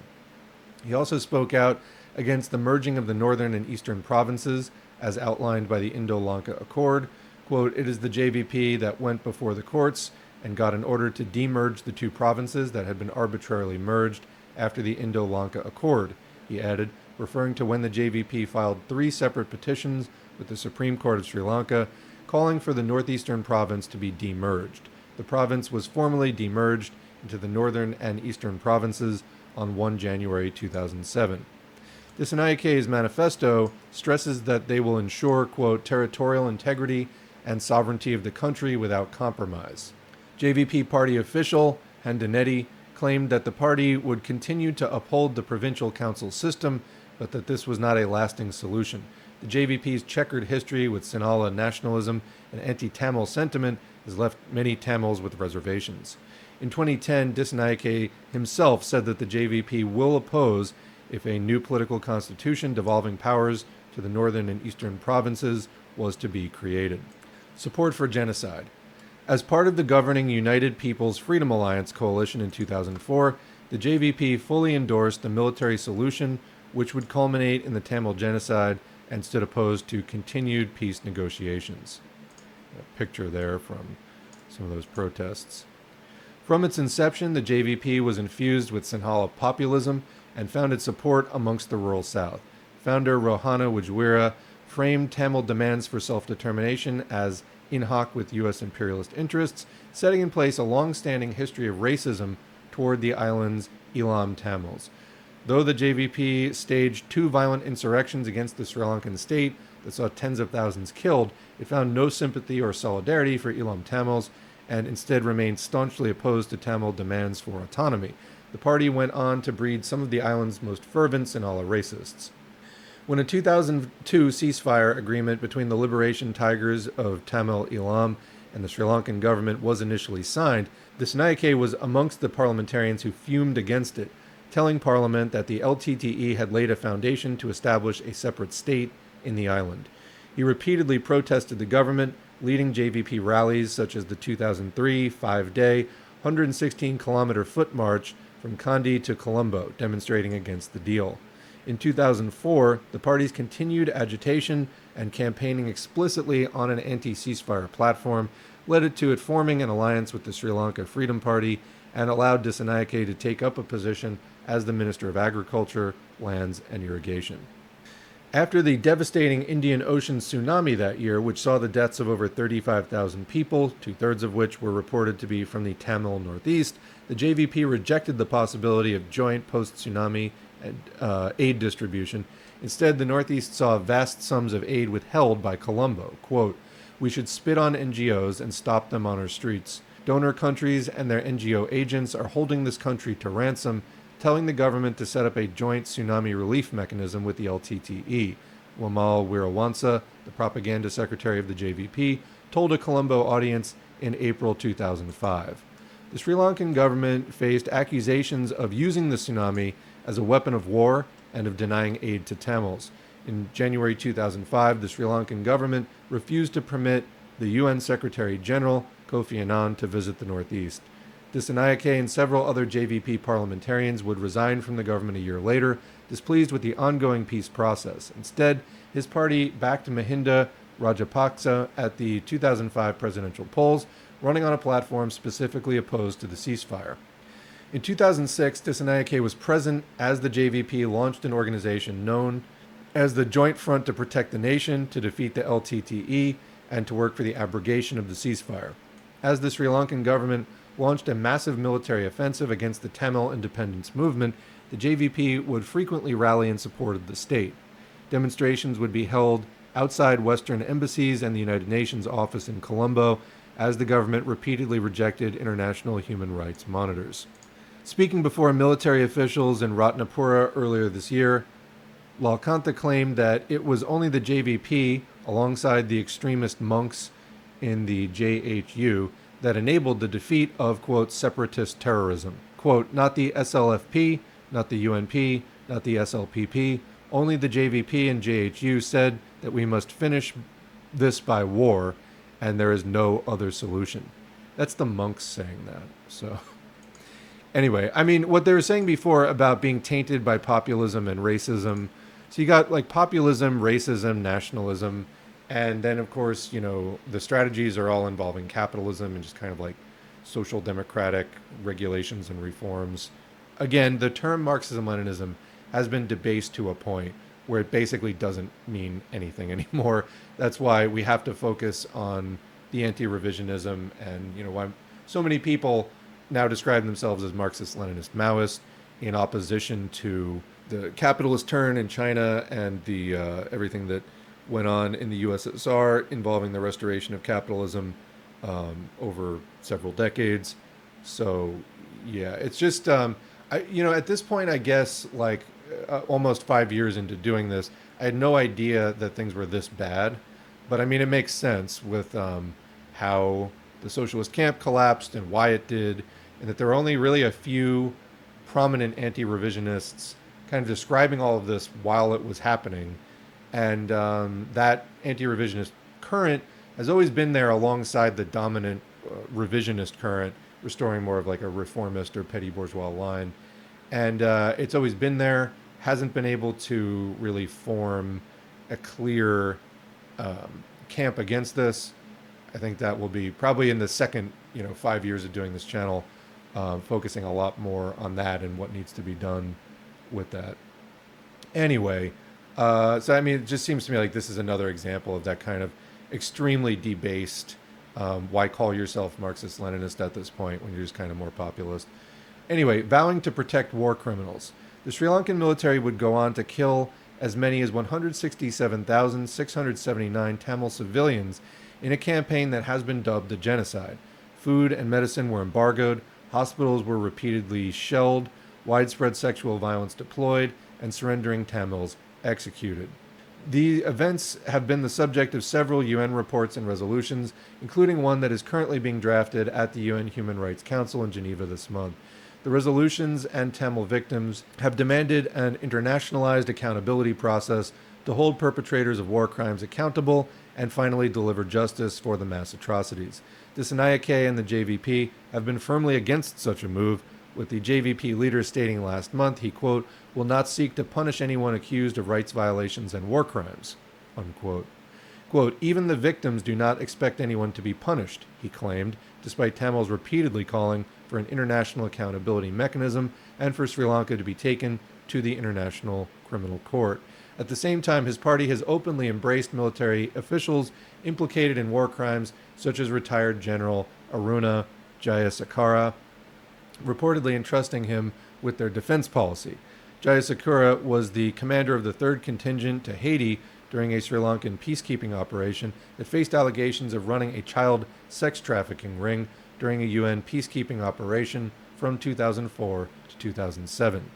He also spoke out against the merging of the northern and eastern provinces as outlined by the Indo-Lanka Accord. Quote, "It is the JVP that went before the courts and got an order to demerge the 2 provinces that had been arbitrarily merged after the Indo-Lanka Accord," he added, referring to when the JVP filed 3 separate petitions with the Supreme Court of Sri Lanka calling for the northeastern province to be demerged. The province was formally demerged into the northern and eastern provinces on 1 January 2007. Dissanakaye's manifesto stresses that they will ensure, quote, territorial integrity and sovereignty of the country without compromise. JVP party official Handanetti claimed that the party would continue to uphold the provincial council system, but that this was not a lasting solution. The JVP's checkered history with Sinhala nationalism and anti-Tamil sentiment has left many Tamils with reservations. In 2010, Dissanakaye himself said that the JVP will oppose if a new political constitution devolving powers to the northern and eastern provinces was to be created. Support for genocide. As part of the governing United People's Freedom Alliance coalition in 2004, the JVP fully endorsed the military solution, which would culminate in the Tamil genocide, and stood opposed to continued peace negotiations. A picture there from some of those protests. From its inception, the JVP was infused with Sinhala populism and found its support amongst the rural South. Founder Rohana Wajwira framed Tamil demands for self-determination as in hoc with U.S. imperialist interests, setting in place a long-standing history of racism toward the island's Elam Tamils. Though the JVP staged 2 violent insurrections against the Sri Lankan state that saw tens of thousands killed, it found no sympathy or solidarity for Elam Tamils and instead remained staunchly opposed to Tamil demands for autonomy. The party went on to breed some of the island's most fervent Sinhala racists. When a 2002 ceasefire agreement between the Liberation Tigers of Tamil Elam and the Sri Lankan government was initially signed, Dissanakaye was amongst the parliamentarians who fumed against it, telling Parliament that the LTTE had laid a foundation to establish a separate state in the island. He repeatedly protested the government, leading JVP rallies such as the 2003 5-day, 116-kilometer foot march from Kandy to Colombo, demonstrating against the deal. In 2004, the party's continued agitation and campaigning explicitly on an anti-ceasefire platform led it to it forming an alliance with the Sri Lanka Freedom Party and allowed Dissanakaye to take up a position as the Minister of Agriculture, Lands, and Irrigation. After the devastating Indian Ocean tsunami that year, which saw the deaths of over 35,000 people, 2/3 of which were reported to be from the Tamil Northeast, the JVP rejected the possibility of joint post-tsunami aid distribution. Instead, the Northeast saw vast sums of aid withheld by Colombo. Quote, "We should spit on NGOs and stop them on our streets. Donor countries and their NGO agents are holding this country to ransom, telling the government to set up a joint tsunami relief mechanism with the LTTE. Wamal Wirawansa, the propaganda secretary of the JVP, told a Colombo audience in April 2005. The Sri Lankan government faced accusations of using the tsunami as a weapon of war and of denying aid to Tamils. In January 2005, the Sri Lankan government refused to permit the UN Secretary General, Kofi Annan, to visit the Northeast. Dissanakaye and several other JVP parliamentarians would resign from the government a year later, displeased with the ongoing peace process. Instead, his party backed Mahinda Rajapaksa at the 2005 presidential polls, running on a platform specifically opposed to the ceasefire. In 2006, Dissanakaye was present as the JVP launched an organization known as the Joint Front to Protect the Nation, to defeat the LTTE, and to work for the abrogation of the ceasefire. As the Sri Lankan government launched a massive military offensive against the Tamil independence movement, the JVP would frequently rally in support of the state. Demonstrations would be held outside Western embassies and the United Nations office in Colombo, as the government repeatedly rejected international human rights monitors. Speaking before military officials in Ratnapura earlier this year, Lalkantha claimed that it was only the JVP, alongside the extremist monks in the JHU, that enabled the defeat of, quote, separatist terrorism. Quote, not the SLFP, not the UNP, not the SLPP, only the JVP and JHU said that we must finish this by war, and there is no other solution. That's the monks saying that, so... Anyway, I mean, what they were saying before about being tainted by populism and racism, so you got like populism, racism, nationalism, and then of course, you know, the strategies are all involving capitalism and just kind of like social democratic regulations and reforms. Again, the term Marxism-Leninism has been debased to a point where it basically doesn't mean anything anymore. That's why we have to focus on the anti-revisionism and, you know, why so many people now describe themselves as Marxist-Leninist Maoists in opposition to the capitalist turn in China and the everything that went on in the USSR involving the restoration of capitalism over several decades. So, yeah, it's just, at this point, I guess, like almost 5 years into doing this, I had no idea that things were this bad. But I mean, it makes sense with how the socialist camp collapsed and why it did, and that there were only really a few prominent anti-revisionists kind of describing all of this while it was happening. And that anti-revisionist current has always been there alongside the dominant revisionist current, restoring more of like a reformist or petty bourgeois line. And it's always been there, hasn't been able to really form a clear camp against this. I think that will be probably in the second, 5 years of doing this channel, focusing a lot more on that and what needs to be done with that. Anyway, so I mean, it just seems to me like this is another example of that kind of extremely debased, why call yourself Marxist-Leninist at this point when you're just kind of more populist. Anyway, vowing to protect war criminals. The Sri Lankan military would go on to kill as many as 167,679 Tamil civilians in a campaign that has been dubbed a genocide. Food and medicine were embargoed, hospitals were repeatedly shelled, widespread sexual violence deployed, and surrendering Tamils executed. The events have been the subject of several UN reports and resolutions, including one that is currently being drafted at the UN Human Rights Council in Geneva this month. The resolutions and Tamil victims have demanded an internationalized accountability process to hold perpetrators of war crimes accountable and finally deliver justice for the mass atrocities. Dissanakaye and the JVP have been firmly against such a move, with the JVP leader stating last month he, quote, will not seek to punish anyone accused of rights violations and war crimes, unquote. Quote, even the victims do not expect anyone to be punished, he claimed, despite Tamils repeatedly calling for an international accountability mechanism and for Sri Lanka to be taken to the International Criminal Court. At the same time, his party has openly embraced military officials implicated in war crimes, such as retired General Anura Jayatissa, reportedly entrusting him with their defense policy. Jayatissa was the commander of the 3rd Contingent to Haiti during a Sri Lankan peacekeeping operation that faced allegations of running a child sex trafficking ring during a UN peacekeeping operation from 2004 to 2007.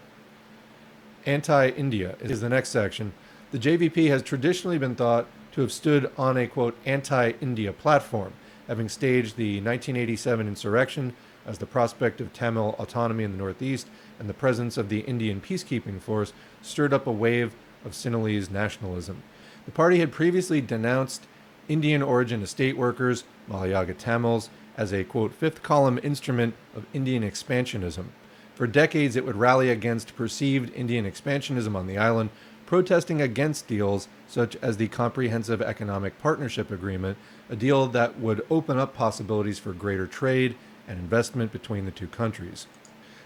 Anti-India is the next section. The JVP has traditionally been thought to have stood on a, quote, anti-India platform, having staged the 1987 insurrection as the prospect of Tamil autonomy in the Northeast and the presence of the Indian peacekeeping force stirred up a wave of Sinhalese nationalism. The party had previously denounced Indian origin estate workers, Malayaga Tamils, as a, quote, fifth column instrument of Indian expansionism. For decades, it would rally against perceived Indian expansionism on the island, protesting against deals such as the Comprehensive Economic Partnership Agreement, a deal that would open up possibilities for greater trade and investment between the two countries.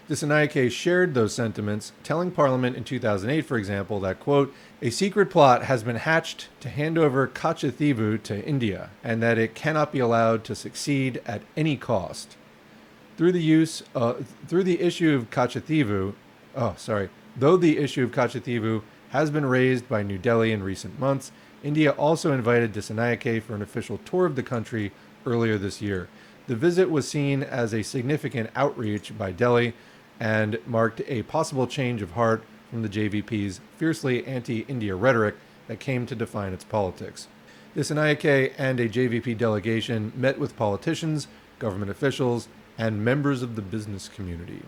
Dissanakaye shared those sentiments, telling Parliament in 2008, for example, that, quote, a secret plot has been hatched to hand over Kachathivu to India, and that it cannot be allowed to succeed at any cost. Though the issue of Kachathivu has been raised by New Delhi in recent months, India also invited Dissanakaye for an official tour of the country earlier this year. The visit was seen as a significant outreach by Delhi and marked a possible change of heart from the JVP's fiercely anti-India rhetoric that came to define its politics. Dissanakaye and a JVP delegation met with politicians, government officials, and members of the business community.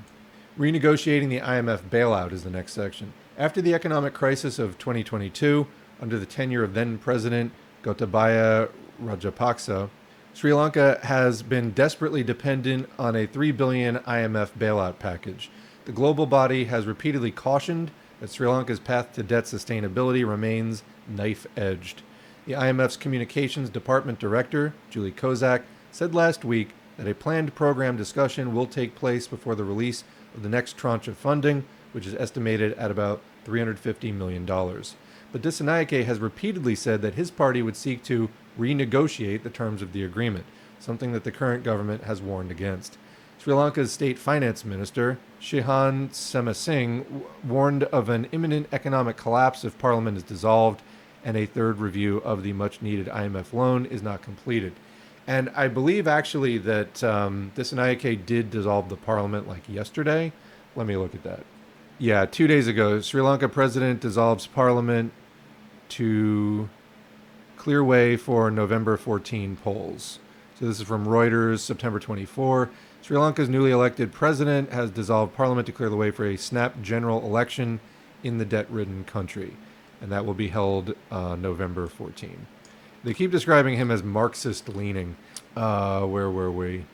Renegotiating the IMF bailout is the next section. After the economic crisis of 2022, under the tenure of then-President Gotabaya Rajapaksa, Sri Lanka has been desperately dependent on a $3 billion IMF bailout package. The global body has repeatedly cautioned that Sri Lanka's path to debt sustainability remains knife-edged. The IMF's Communications Department Director, Julie Kozak, said last week that a planned program discussion will take place before the release of the next tranche of funding, which is estimated at about $350 million. But Dissanakaye has repeatedly said that his party would seek to renegotiate the terms of the agreement, something that the current government has warned against. Sri Lanka's state finance minister, Shihan Semasinghe, warned of an imminent economic collapse if parliament is dissolved and a third review of the much-needed IMF loan is not completed. And I believe actually that Dissanakaye did dissolve the parliament like yesterday. Let me look at that. Yeah, 2 days ago, Sri Lanka president dissolves parliament to clear way for November 14 polls. So this is from Reuters, September 24. Sri Lanka's newly elected president has dissolved parliament to clear the way for a snap general election in the debt-ridden country. And that will be held November 14. They keep describing him as Marxist-leaning. Where were we?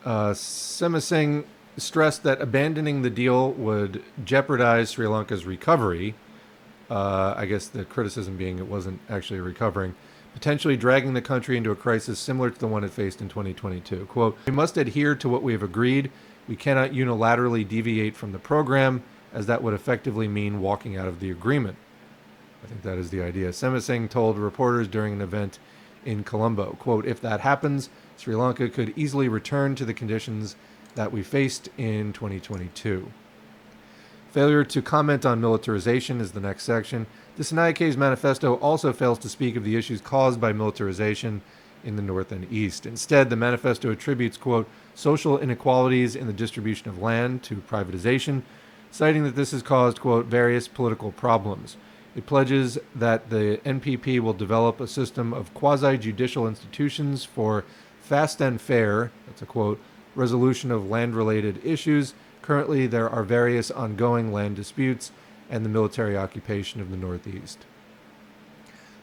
Semasinghe stressed that abandoning the deal would jeopardize Sri Lanka's recovery. I guess the criticism being it wasn't actually recovering, potentially dragging the country into a crisis similar to the one it faced in 2022. Quote, "We must adhere to what we have agreed. We cannot unilaterally deviate from the program, as that would effectively mean walking out of the agreement." I think that is the idea. Semasinghe told reporters during an event in Colombo, quote, "If that happens, Sri Lanka could easily return to the conditions that we faced in 2022. Failure to comment on militarization is the next section. Dissanakaye's manifesto also fails to speak of the issues caused by militarization in the North and East. Instead, the manifesto attributes, quote, "social inequalities in the distribution of land" to privatization, citing that this has caused, quote, "various political problems." It pledges that the NPP will develop a system of quasi-judicial institutions for fast and fair, that's a quote, resolution of land-related issues. Currently, there are various ongoing land disputes and the military occupation of the Northeast.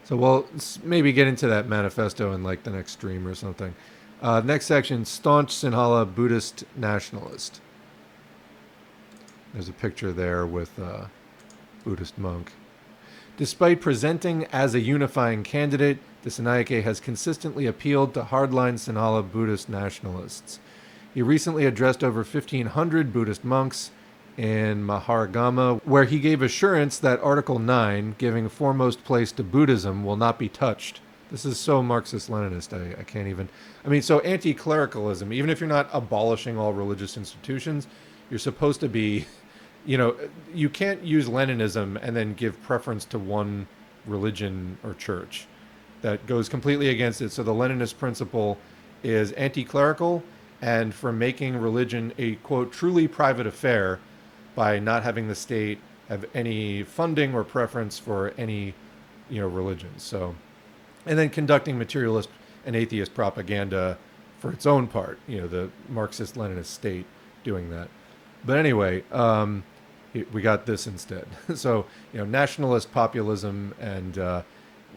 So we'll maybe get into that manifesto in like the next stream or something. Next section, staunch Sinhala Buddhist nationalist. There's a picture there with a Buddhist monk. Despite presenting as a unifying candidate, Dissanakaye has consistently appealed to hardline Sinhala Buddhist nationalists. He recently addressed over 1,500 Buddhist monks in Maharagama, where he gave assurance that Article 9, giving foremost place to Buddhism, will not be touched. This is so Marxist-Leninist, I can't even... I mean, so anti-clericalism, even if you're not abolishing all religious institutions, you're supposed to be... You know, you can't use Leninism and then give preference to one religion or church. That goes completely against it. So the Leninist principle is anti-clerical and for making religion a, quote, truly private affair by not having the state have any funding or preference for any, religion. So, and then conducting materialist and atheist propaganda for its own part, the Marxist-Leninist state doing that. But anyway, we got this instead. So, nationalist populism and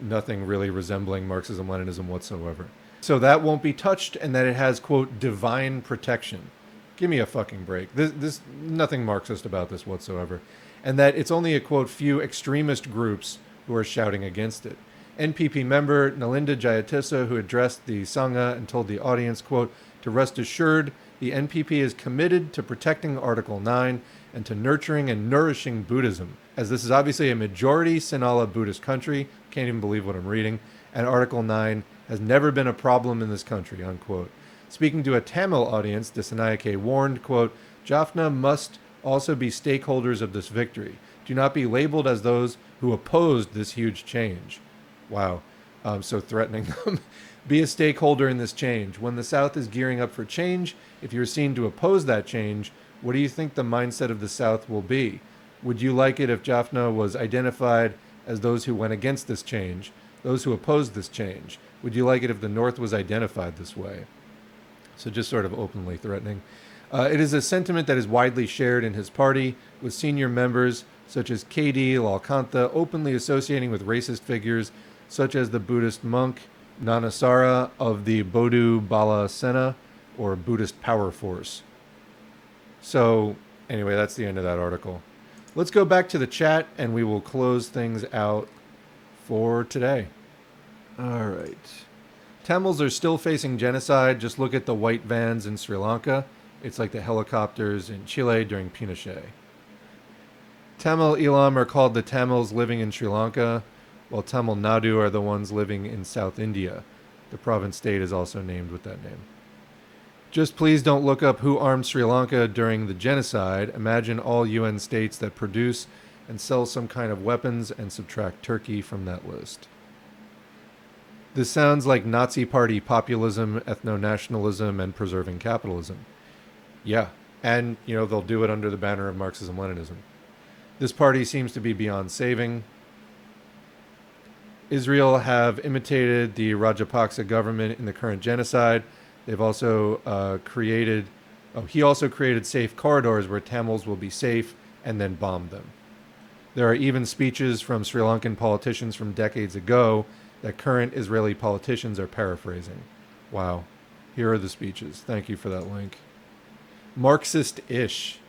nothing really resembling Marxism-Leninism whatsoever. So that won't be touched, and that it has, quote, divine protection. Give me a fucking break. This nothing Marxist about this whatsoever. And that it's only a, quote, few extremist groups who are shouting against it. NPP member Nalinda Jayatissa, who addressed the Sangha and told the audience, quote, "To rest assured, the NPP is committed to protecting Article 9 and to nurturing and nourishing Buddhism, as this is obviously a majority Sinhala Buddhist country," can't even believe what I'm reading, "and Article 9 has never been a problem in this country," unquote. Speaking to a Tamil audience, Dissanakaye warned, quote, "Jaffna must also be stakeholders of this victory. Do not be labeled as those who opposed this huge change." Wow, so threatening them. "Be a stakeholder in this change. When the South is gearing up for change, if you're seen to oppose that change, what do you think the mindset of the South will be? Would you like it if Jaffna was identified as those who went against this change, those who opposed this change? Would you like it if the North was identified this way?" So just sort of openly threatening. It is a sentiment that is widely shared in his party, with senior members such as KD Lalkantha openly associating with racist figures such as the Buddhist monk Nanasara of the Bodhu Bala Sena, or Buddhist Power Force. So anyway, that's the end of that article. Let's go back to the chat and we will close things out for today. All right. Tamils are still facing genocide. Just look at the white vans in Sri Lanka. It's like the helicopters in Chile during Pinochet. Tamil Elam are called the Tamils living in Sri Lanka, while Tamil Nadu are the ones living in South India. The province state is also named with that name. Just please don't look up who armed Sri Lanka during the genocide. Imagine all UN states that produce and sell some kind of weapons and subtract Turkey from that list. This sounds like Nazi party populism, ethno-nationalism, and preserving capitalism. Yeah, and, they'll do it under the banner of Marxism-Leninism. This party seems to be beyond saving. Israel have imitated the Rajapaksa government in the current genocide. They've also created... Oh, he also created safe corridors where Tamils will be safe and then bombed them. There are even speeches from Sri Lankan politicians from decades ago that current Israeli politicians are paraphrasing. Wow. Here are the speeches. Thank you for that link. Marxist-ish.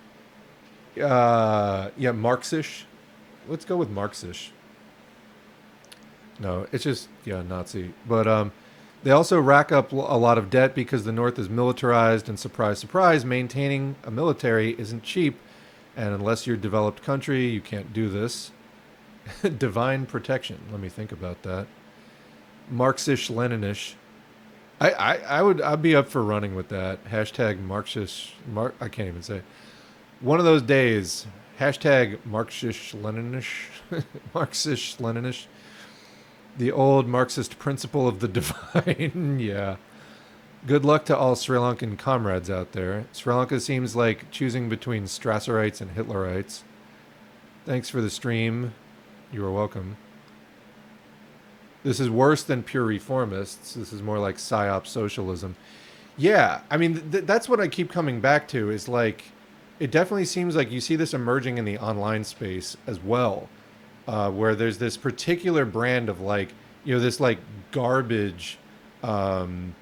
Marxish. Let's go with Marxish. No, it's just, Nazi. But they also rack up a lot of debt because the North is militarized, and surprise, surprise, maintaining a military isn't cheap. And unless you're a developed country, you can't do this. Divine protection. Let me think about that. Marxist-Leninists. I'd be up for running with that. Hashtag Marxist. I can't even say. One of those days. Hashtag Marxist-Leninists. Marxist-Leninists. The old Marxist principle of the divine. Yeah. Good luck to all Sri Lankan comrades out there. Sri Lanka seems like choosing between Strasserites and Hitlerites. Thanks for the stream. You are welcome. This is worse than pure reformists. This is more like psyop socialism. Yeah, I mean, that's what I keep coming back to, is like, it definitely seems like you see this emerging in the online space as well, where there's this particular brand of like, this like garbage, BRICS,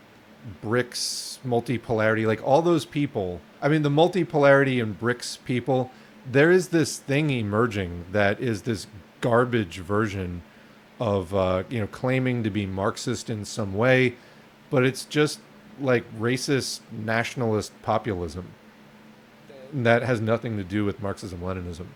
multipolarity, like all those people. I mean, the multipolarity and BRICS people, there is this thing emerging that is this garbage version of, claiming to be Marxist in some way, but it's just like racist nationalist populism that has nothing to do with Marxism-Leninism.